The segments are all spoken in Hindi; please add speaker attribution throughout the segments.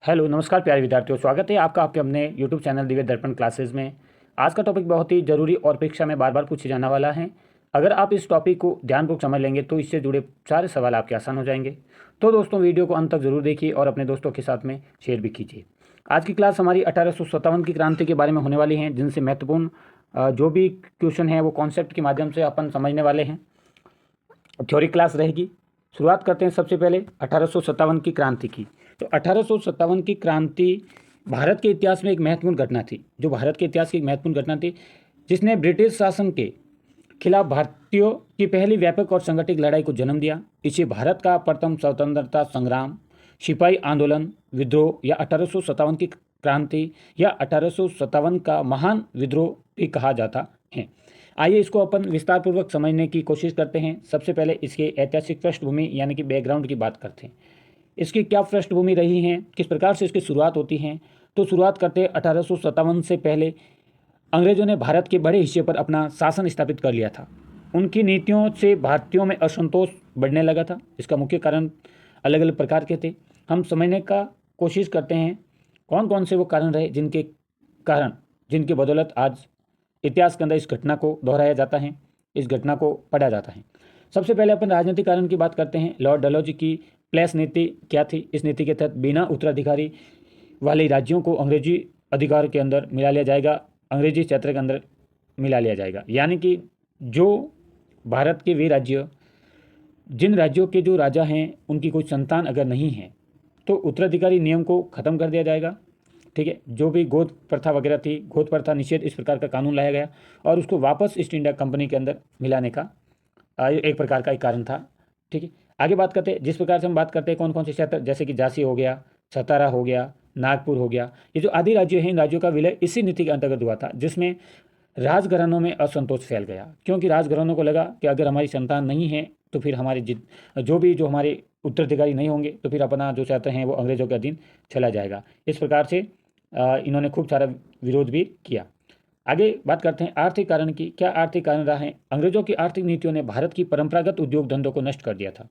Speaker 1: हेलो नमस्कार प्यारे विद्यार्थियों, स्वागत है आपका आपके अपने यूट्यूब चैनल दिव्य दर्पण क्लासेस में। आज का टॉपिक बहुत ही जरूरी और परीक्षा में बार बार पूछे जाने वाला है। अगर आप इस टॉपिक को ध्यानपूर्वक समझ लेंगे तो इससे जुड़े सारे सवाल आपके आसान हो जाएंगे। तो दोस्तों, वीडियो को अंत तक जरूर देखिए और अपने दोस्तों के साथ में शेयर भी कीजिए। आज की क्लास हमारी 1857 की क्रांति के बारे में होने वाली है, जिनसे महत्वपूर्ण जो भी क्वेश्चन है वो कॉन्सेप्ट के माध्यम से अपन समझने वाले हैं। थ्योरी क्लास रहेगी। शुरुआत करते हैं सबसे पहले 1857 की क्रांति की। तो 1857 की क्रांति भारत के इतिहास में एक महत्वपूर्ण घटना थी, जो भारत के इतिहास की एक महत्वपूर्ण घटना थी, जिसने ब्रिटिश शासन के खिलाफ भारतीयों की पहली व्यापक और संगठित लड़ाई को जन्म दिया। इसे भारत का प्रथम स्वतंत्रता संग्राम, सिपाही आंदोलन, विद्रोह या 1857 की क्रांति या 1857 का महान विद्रोह भी कहा जाता है। आइए इसको अपन विस्तार पूर्वक समझने की कोशिश करते हैं। सबसे पहले इसके ऐतिहासिक पृष्ठभूमि यानी कि बैकग्राउंड की बात करते हैं। इसकी क्या पृष्ठभूमि रही है, किस प्रकार से इसकी शुरुआत होती है। तो शुरुआत करते हैं 1857 से पहले अंग्रेजों ने भारत के बड़े हिस्से पर अपना शासन स्थापित कर लिया था। उनकी नीतियों से भारतीयों में असंतोष बढ़ने लगा था। इसका मुख्य कारण अलग अलग प्रकार के थे। हम समझने का कोशिश करते हैं कौन कौन से वो कारण रहे जिनके बदौलत आज इतिहास के अंदर इस घटना को दोहराया जाता है, इस घटना को पढ़ा जाता है। सबसे पहले अपन राजनीतिक कारण की बात करते हैं। लॉर्ड डलहौजी की प्लेस नीति क्या थी। इस नीति के तहत बिना उत्तराधिकारी वाले राज्यों को अंग्रेजी अधिकार के अंदर मिला लिया जाएगा, अंग्रेजी क्षेत्र के अंदर मिला लिया जाएगा। यानी कि जो भारत के वे राज्य, जिन राज्यों के जो राजा हैं उनकी कोई संतान अगर नहीं है तो उत्तराधिकारी नियम को ख़त्म कर दिया जाएगा। ठीक है, जो भी गोद प्रथा वगैरह थी, गोद प्रथा निषेध, इस प्रकार का कानून लाया गया और उसको वापस ईस्ट इंडिया कंपनी के अंदर मिलाने का एक प्रकार का एक कारण था। ठीक है, आगे बात करते हैं। जिस प्रकार से हम बात करते हैं कौन कौन से क्षेत्र, जैसे कि झांसी हो गया, सतारा हो गया, नागपुर हो गया, ये जो आदि राज्य हैं, इन राज्यों का विलय इसी नीति के अंतर्गत हुआ था, जिसमें राजघरानों में असंतोष फैल गया। क्योंकि राजघरानों को लगा कि अगर हमारी संतान नहीं है तो फिर हमारे जो हमारे उत्तराधिकारी नहीं होंगे तो फिर अपना जो क्षेत्र हैं वो अंग्रेजों के अधीन चला जाएगा। इस प्रकार से इन्होंने खूब सारा विरोध भी किया। आगे बात करते हैं आर्थिक कारण की। क्या आर्थिक कारण रहा है। अंग्रेजों की आर्थिक नीतियों ने भारत की परंपरागत उद्योग धंधों को नष्ट कर दिया था।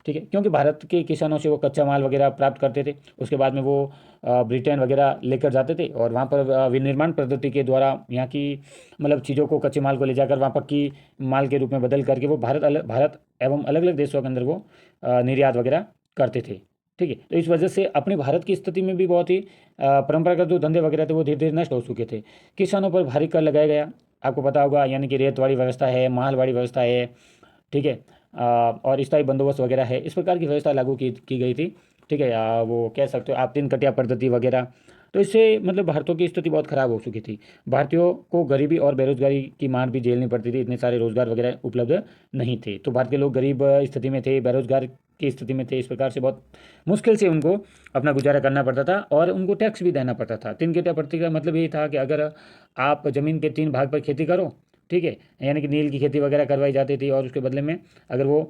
Speaker 1: ठीक है, क्योंकि भारत के किसानों से वो कच्चा माल वगैरह प्राप्त करते थे, उसके बाद में वो ब्रिटेन वगैरह लेकर जाते थे और वहाँ पर विनिर्माण पद्धति के द्वारा यहाँ की मतलब चीज़ों को, कच्चे माल को ले जाकर वहाँ पक्की माल के रूप में बदल करके वो भारत एवं अलग अलग देशों के अंदर वो निर्यात वगैरह करते थे। ठीक है, तो इस वजह से अपने भारत की स्थिति में भी बहुत ही परंपरागत जो धंधे वगैरह थे वो धीरे धीरे नष्ट हो चुके थे। किसानों पर भारी कर लगाया गया, आपको पता होगा, यानी कि रेतवाड़ी व्यवस्था है, मालवाड़ी व्यवस्था है। ठीक है, और स्थायी बंदोबस्त वगैरह है, इस प्रकार की व्यवस्था लागू की गई थी। ठीक है, वो कह सकते हो आप तीन कटिया पद्धति वगैरह। तो इससे मतलब भारतीयों की स्थिति बहुत ख़राब हो चुकी थी। भारतीयों को गरीबी और बेरोजगारी की मार भी झेलनी पड़ती थी, इतने सारे रोजगार वगैरह उपलब्ध नहीं थे। तो भारतीय लोग गरीब स्थिति में थे, बेरोजगार की स्थिति में थे। इस प्रकार से बहुत मुश्किल से उनको अपना गुजारा करना पड़ता था और उनको टैक्स भी देना पड़ता था। तीन कटिया पद्धति का मतलब यही था कि अगर आप ज़मीन के 3 भाग पर खेती करो, ठीक है, यानी कि नील की खेती वगैरह करवाई जाती थी और उसके बदले में अगर वो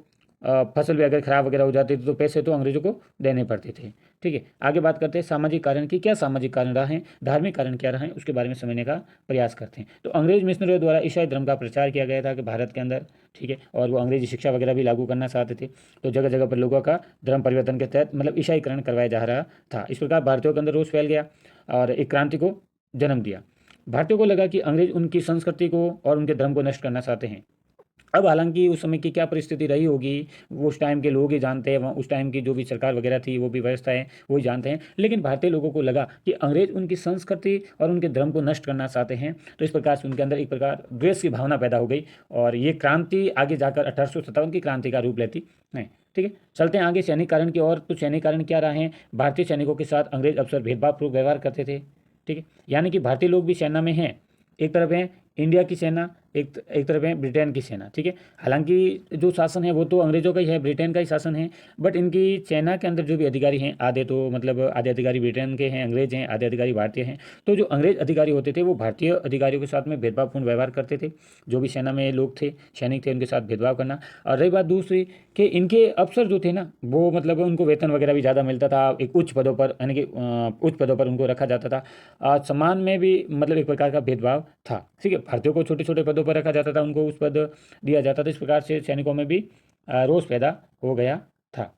Speaker 1: फसल भी अगर खराब वगैरह हो जाती थी तो पैसे तो अंग्रेजों को देने पड़ते थे। ठीक है, आगे बात करते हैं सामाजिक कारण की। क्या सामाजिक कारण रहा है, धार्मिक कारण क्या रहा है, उसके बारे में समझने का प्रयास करते हैं। तो अंग्रेज मिशनरियों द्वारा ईसाई धर्म का प्रचार किया गया था कि भारत के अंदर, ठीक है, और वो अंग्रेजी शिक्षा वगैरह भी लागू करना चाहते थे। तो जगह जगह पर लोगों का धर्म परिवर्तन के तहत मतलब ईसाईकरण करवाया जा रहा था। इस प्रकार भारतीयों के अंदर रोष फैल गया और एक क्रांति को जन्म दिया। भारतीयों को लगा कि अंग्रेज उनकी संस्कृति को और उनके धर्म को नष्ट करना चाहते हैं। अब हालांकि उस समय की क्या परिस्थिति रही होगी वो उस टाइम के लोग ही जानते हैं, वहाँ उस टाइम की जो भी सरकार वगैरह थी, वो भी व्यवस्था है, वो ही जानते हैं। लेकिन भारतीय लोगों को लगा कि अंग्रेज उनकी संस्कृति और उनके धर्म को नष्ट करना चाहते हैं। तो इस प्रकार से उनके अंदर एक प्रकार द्वेष की भावना पैदा हो गई और ये क्रांति आगे जाकर 1857 की क्रांति का रूप लेती है। ठीक है, चलते हैं आगे सैनिक कारण की ओर। तो सैनिक कारण क्या रहा है। भारतीय सैनिकों के साथ अंग्रेज अफसर भेदभावपूर्ण व्यवहार करते थे। ठीक है, यानी कि भारतीय लोग भी सेना में हैं, एक तरफ है इंडिया की सेना, एक तरफ है ब्रिटेन की सेना। ठीक है, हालांकि जो शासन है वो तो अंग्रेजों का ही है, ब्रिटेन का ही शासन है, बट इनकी सेना के अंदर जो भी अधिकारी हैं, आधे तो मतलब आधे अधिकारी ब्रिटेन के हैं, अंग्रेज हैं, आधे अधिकारी भारतीय हैं। तो जो अंग्रेज अधिकारी होते थे वो भारतीय अधिकारियों के साथ में भेदभावपूर्ण व्यवहार करते थे। जो भी सेना में लोग थे, सैनिक थे, उनके साथ भेदभाव करना। और रही बात दूसरी कि इनके अफसर जो थे ना, वो मतलब उनको वेतन वगैरह भी ज़्यादा मिलता था, एक उच्च पदों पर, यानी कि उच्च पदों पर उनको रखा जाता था। सम्मान में भी मतलब एक प्रकार का भेदभाव था। ठीक है, भारतीयों को छोटे छोटे पदों पर रखा जाता था, उनको उस पद दिया जाता था। इस प्रकार से सैनिकों में भी रोष पैदा हो गया था।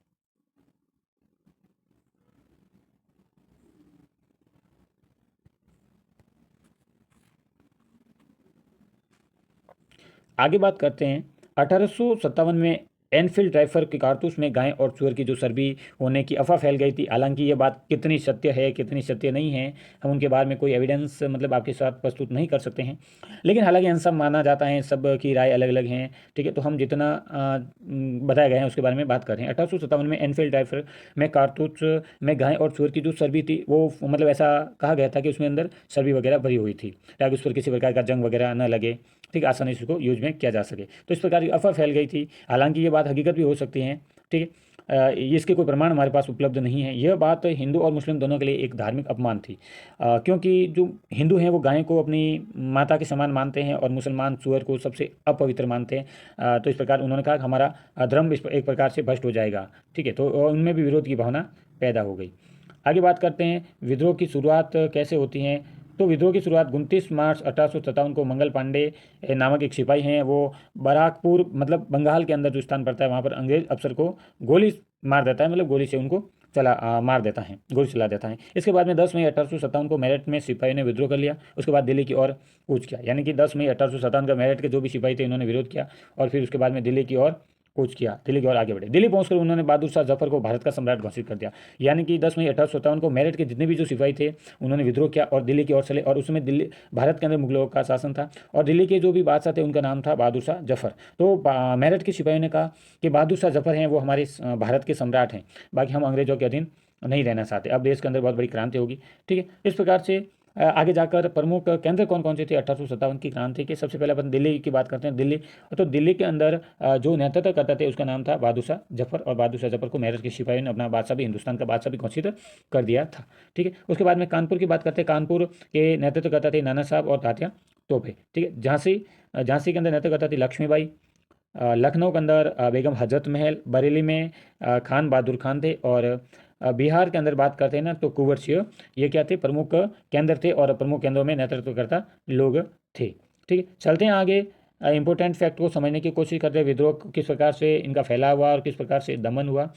Speaker 1: आगे बात करते हैं 1857 में एनफील्ड राइफल के कारतूस में गाय और सुअर की जो चर्बी होने की अफवाह फैल गई थी। हालांकि ये बात कितनी सत्य है कितनी सत्य नहीं है, हम उनके बारे में कोई एविडेंस मतलब आपके साथ प्रस्तुत नहीं कर सकते हैं, लेकिन हालांकि इन सब माना जाता है, सब की राय अलग अलग हैं। ठीक है, तो हम जितना बताया गया है उसके बारे में बात कर रहे हैं। 1857 में एनफील्ड राइफल में कारतूस में गाय और सुअर की जो चर्बी थी वो मतलब ऐसा कहा गया था कि उसमें अंदर चर्बी वगैरह भरी हुई थी ताकि उस पर किसी प्रकार का जंग वगैरह न लगे, ठीक, आसानी से उसको यूज में किया जा सके। तो इस प्रकार की अफवाह फैल गई थी। हालांकि ये बात हकीकत भी हो सकती है, ठीक है। इसके कोई प्रमाण हमारे पास उपलब्ध नहीं है। यह बात हिंदू और मुस्लिम दोनों के लिए एक धार्मिक अपमान थी, क्योंकि जो हिंदू हैं वो गाय को अपनी माता के समान मानते हैं और मुसलमान सूअर को सबसे अपवित्र मानते हैं। तो इस प्रकार उन्होंने कहा कि हमारा धर्म एक प्रकार से भ्रष्ट हो जाएगा, ठीक है। तो उनमें भी विरोध की भावना पैदा हो गई। आगे बात करते हैं विद्रोह की शुरुआत कैसे होती है। तो विद्रोह की शुरुआत 29 मार्च 1857 को मंगल पांडे नामक एक सिपाही हैं, वो बराकपुर मतलब बंगाल के अंदर जो स्थान पड़ता है वहाँ पर अंग्रेज अफसर को गोली मार देता है, मतलब गोली से उनको मार देता है, गोली चला देता है। इसके बाद में 10 मई 1857 को मेरठ में सिपाही ने विद्रोह कर लिया। उसके बाद दिल्ली की ओर कूच किया, यानी कि 10 मई 1857 का मेरठ के जो भी सिपाही थे उन्होंने विरोध किया और फिर उसके बाद में दिल्ली की ओर कूच किया, दिल्ली की ओर आगे बढ़े। दिल्ली पहुंचकर उन्होंने बहादुर शाह जफर को भारत का सम्राट घोषित कर दिया। यानी कि 10 मई 1857 को मेरठ के जितने भी जो सिपाही थे उन्होंने विद्रोह किया और दिल्ली की ओर चले। और उसमें दिल्ली भारत के अंदर मुगलों का शासन था और दिल्ली के जो भी बादशाह थे उनका नाम था बहादुर शाह जफर। तो मेरठ के सिपाहियों ने कहा कि बहादुर शाह जफर हैं वो हमारे भारत के सम्राट हैं, बाकी हम अंग्रेजों के अधीन नहीं रहना चाहते। अब देश के अंदर बहुत बड़ी क्रांति होगी, ठीक है। इस प्रकार से आगे जाकर प्रमुख केंद्र कौन कौन से थे 1857 की क्रांति के। सबसे पहले अपन दिल्ली की बात करते हैं। दिल्ली, तो दिल्ली के अंदर जो नेतृत्व करता थे उसका नाम था बहादुर शाह जफर और बहादुर शाह जफर को मेरठ के सिपाहियों ने अपना बादशाह भी, हिंदुस्तान का बादशाह भी घोषित कर दिया था, ठीक है। उसके बाद में कानपुर की बात करते हैं। कानपुर के नेतृत्व करता थे नाना साहब और तात्या तोपे, ठीक है। झांसी के अंदर नेतृत्व करता थी लक्ष्मीबाई। लखनऊ के अंदर बेगम हजरत महल। बरेली में खान बहादुर खान थे और बिहार के अंदर बात करते हैं ना तो कुंवर सिंह, ये क्या थे, प्रमुख केंद्र थे और प्रमुख केंद्रों में नेतृत्वकर्ता लोग थे, ठीक है। चलते हैं आगे, इंपॉर्टेंट फैक्ट को समझने की कोशिश करते हैं। विद्रोह किस प्रकार से इनका फैलाव हुआ और किस प्रकार से दमन हुआ।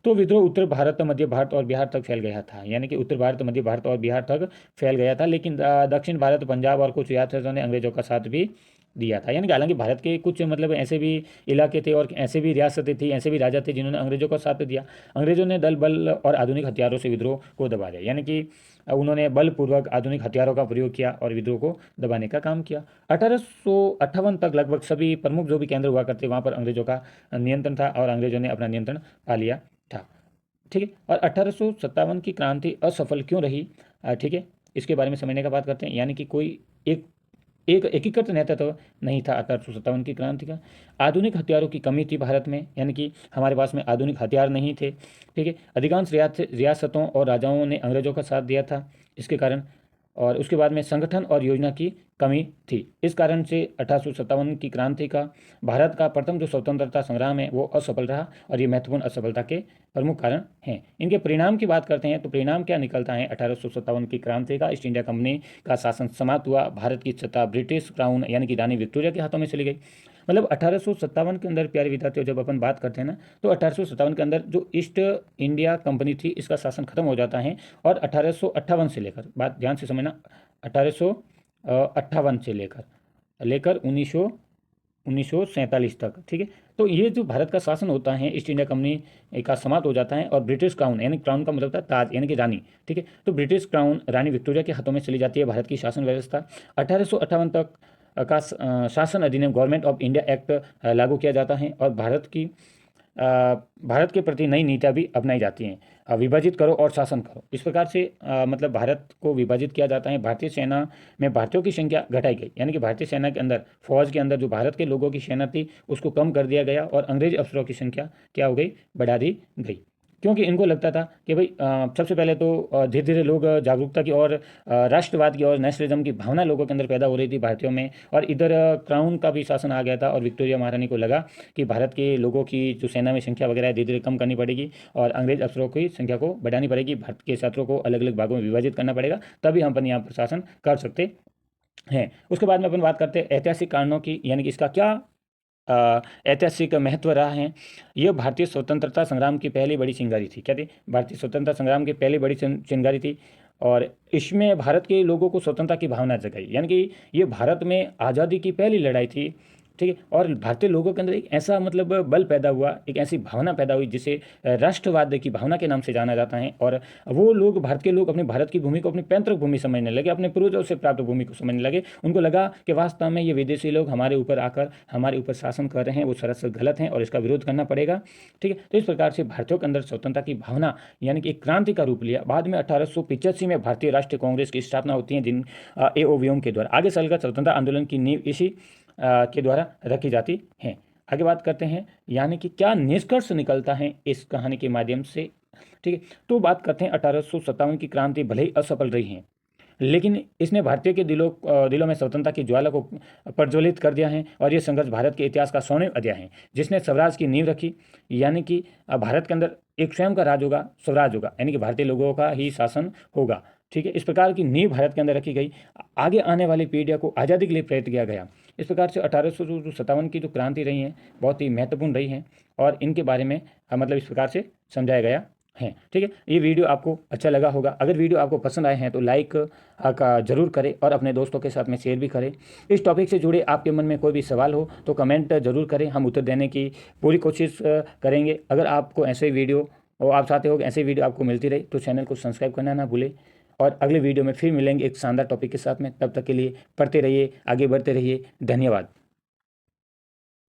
Speaker 1: तो विद्रोह उत्तर भारत, मध्य भारत और बिहार तक फैल गया था, यानी कि उत्तर भारत, मध्य भारत और बिहार तक फैल गया था। लेकिन दक्षिण भारत, पंजाब और कुछ रियासतों ने अंग्रेजों का साथ भी दिया था। यानी कि हालांकि भारत के कुछ मतलब ऐसे भी इलाके थे और ऐसे भी रियासतें थी, ऐसे भी राजा थे जिन्होंने अंग्रेजों का साथ दिया। अंग्रेजों ने दल बल और आधुनिक हथियारों से विद्रोह को दबा दिया, यानी कि उन्होंने बलपूर्वक आधुनिक हथियारों का प्रयोग किया और विद्रोह को दबाने का काम किया। 1858 तक लगभग सभी प्रमुख जो भी केंद्र हुआ करते वहाँ पर अंग्रेजों का नियंत्रण था और अंग्रेजों ने अपना नियंत्रण पा लिया था, ठीक है। और 1857 की क्रांति असफल क्यों रही, ठीक है, इसके बारे में समझने का बात करते हैं। यानी कि कोई एक एक एकीकृत नेतृत्व नहीं था 1857 की क्रांति का। आधुनिक हथियारों की कमी थी भारत में, यानी कि हमारे पास में आधुनिक हथियार नहीं थे, ठीक है। अधिकांश रियासतों और राजाओं ने अंग्रेजों का साथ दिया था इसके कारण। और उसके बाद में संगठन और योजना की कमी थी। इस कारण से 1857 की क्रांति का भारत का प्रथम जो स्वतंत्रता संग्राम है वो असफल रहा और ये महत्वपूर्ण असफलता के प्रमुख कारण हैं। इनके परिणाम की बात करते हैं तो परिणाम क्या निकलता है 1857 की क्रांति का। ईस्ट इंडिया कंपनी का शासन समाप्त हुआ। भारत की सत्ता ब्रिटिश क्राउन यानी कि रानी विक्टोरिया के हाथों में चली गई। मतलब 1857 के अंदर प्यारे विद्यार्थियों जब अपन बात करते हैं ना तो 1857 के अंदर जो ईस्ट इंडिया कंपनी थी इसका शासन खत्म हो जाता है और 1858 से लेकर, बात ध्यान से समझना, 1858 से लेकर 1947 तक, ठीक है। तो ये जो भारत का शासन होता है ईस्ट इंडिया कंपनी का समाप्त हो जाता है और ब्रिटिश क्राउन, यानी क्राउन का मतलब था ताज यानी कि रानी, ठीक है। तो ब्रिटिश क्राउन रानी विक्टोरिया के हाथों में चली जाती है भारत की शासन व्यवस्था। 1858 तक का शासन अधिनियम गवर्नमेंट ऑफ इंडिया एक्ट लागू किया जाता है और भारत के प्रति नई नीतियाँ भी अपनाई जाती हैं। विभाजित करो और शासन करो, इस प्रकार से मतलब भारत को विभाजित किया जाता है। भारतीय सेना में भारतीयों की संख्या घटाई गई, यानी कि भारतीय सेना के अंदर, फौज के अंदर जो भारत के लोगों की सेना थी उसको कम कर दिया गया और अंग्रेज अफसरों की संख्या क्या हो गई, बढ़ा दी गई। क्योंकि इनको लगता था कि भाई सबसे पहले तो धीरे धीरे लोग जागरूकता की और राष्ट्रवाद की और नेशनलिज्म की भावना लोगों के अंदर पैदा हो रही थी भारतीयों में। और इधर क्राउन का भी शासन आ गया था और विक्टोरिया महारानी को लगा कि भारत के लोगों की जो सेना में संख्या वगैरह धीरे धीरे कम करनी पड़ेगी और अंग्रेज अफसरों की संख्या को बढ़ानी पड़ेगी। भारत के छात्रों को अलग अलग भागों में विभाजित करना पड़ेगा, तभी हम अपन यहाँ पर शासन कर सकते हैं। उसके बाद में अपन बात करते हैं ऐतिहासिक कारणों की, यानी कि इसका क्या ऐतिहासिक महत्व रहा है। यह भारतीय स्वतंत्रता संग्राम की पहली बड़ी चिंगारी थी। क्या थी? भारतीय स्वतंत्रता संग्राम की पहली बड़ी चिंगारी थी और इसमें भारत के लोगों को स्वतंत्रता की भावना जगाई, यानी कि ये भारत में आज़ादी की पहली लड़ाई थी ठीक है। और भारतीय लोगों के अंदर एक ऐसा मतलब बल पैदा हुआ, एक ऐसी भावना पैदा हुई जिसे राष्ट्रवाद की भावना के नाम से जाना जाता है। और वो लोग, भारतीय लोग, अपने भारत की भूमि को अपनी पैतृक भूमि समझने लगे, अपने पूर्वजों से प्राप्त भूमि को समझने लगे। उनको लगा कि वास्तव में ये विदेशी लोग हमारे ऊपर आकर हमारे ऊपर शासन कर रहे हैं, वो सरासर गलत हैं और इसका विरोध करना पड़ेगा। ठीक है। तो इस प्रकार से भारतीयों के अंदर स्वतंत्रता की भावना यानी कि एक क्रांति का रूप लिया। बाद में 1885 में भारतीय राष्ट्रीय कांग्रेस की स्थापना होती है, जिन ए.ओ. व्योम के द्वारा। आगे चलकर स्वतंत्रता आंदोलन की नींव इसी के द्वारा रखी जाती है। आगे बात करते हैं यानी कि क्या निष्कर्ष निकलता है इस कहानी के माध्यम से। ठीक है। तो बात करते हैं 1857 की क्रांति भले ही असफल रही है, लेकिन इसने भारतीय के दिलों में स्वतंत्रता की ज्वाला को प्रज्वलित कर दिया है। और ये संघर्ष भारत के इतिहास का स्वर्णिम अध्याय है, जिसने स्वराज की नींव रखी। यानी कि भारत के अंदर एक स्वयं का राज होगा, स्वराज होगा, यानी कि भारतीय लोगों का ही शासन होगा। ठीक है। इस प्रकार की नींव भारत के अंदर रखी गई। आगे आने वाली पीढ़ियों को आज़ादी के लिए प्रेरित किया गया। इस प्रकार से 1857 की जो क्रांति रही है बहुत ही महत्वपूर्ण रही है और इनके बारे में मतलब इस प्रकार से समझाया गया है। ठीक है। ये वीडियो आपको अच्छा लगा होगा। अगर वीडियो आपको पसंद आए हैं तो लाइक का जरूर करें और अपने दोस्तों के साथ में शेयर भी करें। इस टॉपिक से जुड़े आपके मन में कोई भी सवाल हो तो कमेंट जरूर करें, हम उत्तर देने की पूरी कोशिश करेंगे। अगर आपको ऐसे वीडियो और आप चाहते हो कि ऐसे वीडियो आपको मिलती रहे तो चैनल को सब्सक्राइब करना ना भूलें। और अगले वीडियो में फिर मिलेंगे एक शानदार टॉपिक के साथ में। तब तक के लिए पढ़ते रहिए, आगे बढ़ते रहिए। धन्यवाद।